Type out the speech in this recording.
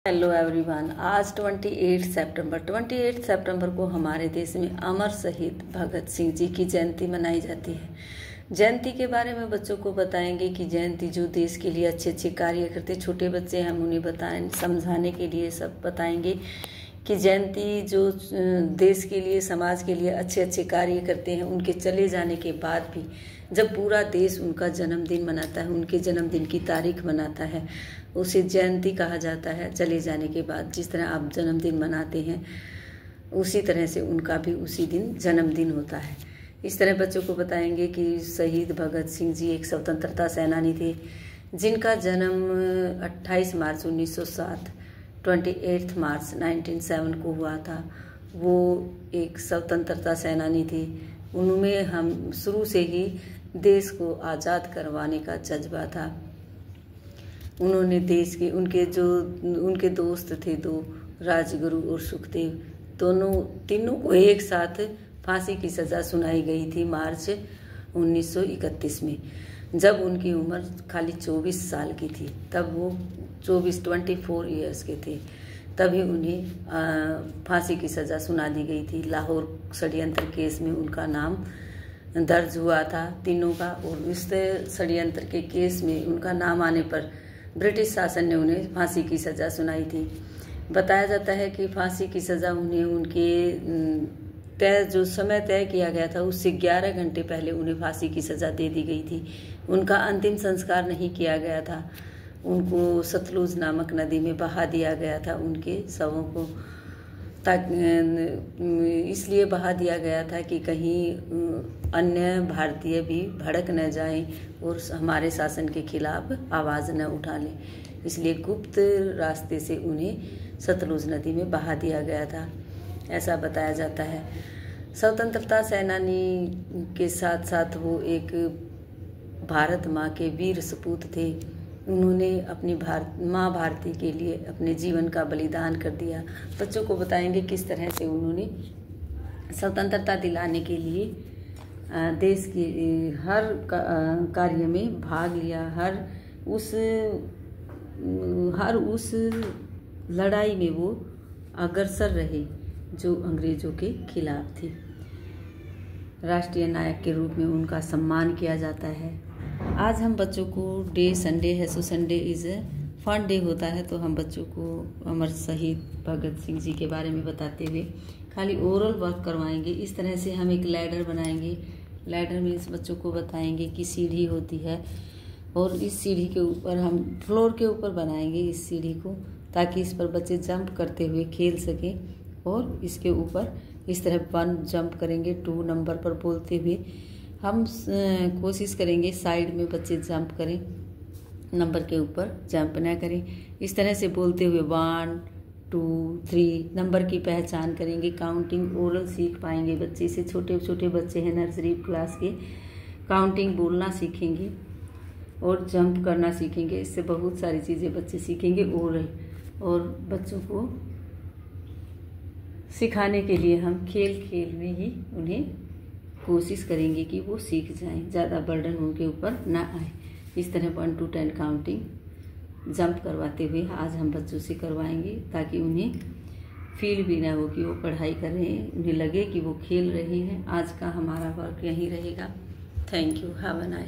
Hello everyone. आज 28 सितंबर को हमारे देश में अमर शहीद भगत सिंह जी की जयंती मनाई जाती है। जयंती के बारे में बच्चों को बताएंगे कि जयंती जो देश के लिए अच्छे अच्छे कार्य करते, छोटे बच्चे हम उन्हें बताएं, समझाने के लिए सब बताएंगे कि जयंती जो देश के लिए, समाज के लिए अच्छे अच्छे कार्य करते हैं, उनके चले जाने के बाद भी जब पूरा देश उनका जन्मदिन मनाता है, उनके जन्मदिन की तारीख मनाता है, उसे जयंती कहा जाता है। चले जाने के बाद जिस तरह आप जन्मदिन मनाते हैं, उसी तरह से उनका भी उसी दिन जन्मदिन होता है। इस तरह बच्चों को बताएंगे कि शहीद भगत सिंह जी एक स्वतंत्रता सेनानी थे, जिनका जन्म 28 मार्च 1907 28 मार्च 1907 को हुआ था। वो एक स्वतंत्रता सेनानी थे। उनमें हम शुरू से ही देश को आज़ाद करवाने का जज्बा था। उन्होंने देश के, उनके दोस्त थे दो, राजगुरु और सुखदेव, तीनों को एक साथ फांसी की सज़ा सुनाई गई थी मार्च 1931 में, जब उनकी उम्र खाली 24 साल की थी। तब वो 24 ईयर्स के थे, तभी उन्हें फांसी की सज़ा सुना दी गई थी। लाहौर षड्यंत्र केस में उनका नाम दर्ज हुआ था तीनों का, और इस षड्यंत्र के केस में उनका नाम आने पर ब्रिटिश शासन ने उन्हें फांसी की सज़ा सुनाई थी। बताया जाता है कि फांसी की सज़ा उन्हें उनके जो समय तय किया गया था उससे 11 घंटे पहले उन्हें फांसी की सज़ा दे दी गई थी। उनका अंतिम संस्कार नहीं किया गया था, उनको सतलुज नामक नदी में बहा दिया गया था उनके शवों को, इसलिए बहा दिया गया था कि कहीं अन्य भारतीय भी भड़क न जाएं और हमारे शासन के खिलाफ आवाज़ न उठा लें, इसलिए गुप्त रास्ते से उन्हें सतलुज नदी में बहा दिया गया था, ऐसा बताया जाता है। स्वतंत्रता सेनानी के साथ साथ वो एक भारत माँ के वीर सपूत थे। उन्होंने अपनी माँ भारती के लिए अपने जीवन का बलिदान कर दिया। बच्चों को बताएंगे किस तरह से उन्होंने स्वतंत्रता दिलाने के लिए देश के हर कार्य में भाग लिया, हर उस लड़ाई में वो अग्रसर रहे जो अंग्रेजों के खिलाफ थी। राष्ट्रीय नायक के रूप में उनका सम्मान किया जाता है। आज हम बच्चों को संडे है, so Sunday is fun day होता है, तो हम बच्चों को अमर शहीद भगत सिंह जी के बारे में बताते हुए खाली ओरल वर्क करवाएंगे। इस तरह से हम एक लैडर बनाएंगे। लैडर में इस बच्चों को बताएंगे कि सीढ़ी होती है, और इस सीढ़ी के ऊपर हम फ्लोर के ऊपर बनाएंगे इस सीढ़ी को, ताकि इस पर बच्चे जंप करते हुए खेल सकें। और इसके ऊपर इस तरह 1 जंप करेंगे, 2 नंबर पर बोलते हुए हम कोशिश करेंगे साइड में बच्चे जंप करें, नंबर के ऊपर जंप ना करें। इस तरह से बोलते हुए 1 2 3 नंबर की पहचान करेंगे। काउंटिंग ओरल सीख पाएंगे बच्चे से। छोटे छोटे बच्चे हैं नर्सरी क्लास के, काउंटिंग बोलना सीखेंगे और जंप करना सीखेंगे। इससे बहुत सारी चीज़ें बच्चे सीखेंगे ओरल। और बच्चों को सिखाने के लिए हम खेल खेल में ही उन्हें कोशिश करेंगे कि वो सीख जाएं, ज़्यादा बर्डन उनके ऊपर ना आए। इस तरह 1 to 10 काउंटिंग जंप करवाते हुए आज हम बच्चों से करवाएंगे, ताकि उन्हें फील भी ना हो कि वो पढ़ाई कर रहे हैं, उन्हें लगे कि वो खेल रहे हैं। आज का हमारा वर्क यहीं रहेगा। Thank you, have a nice.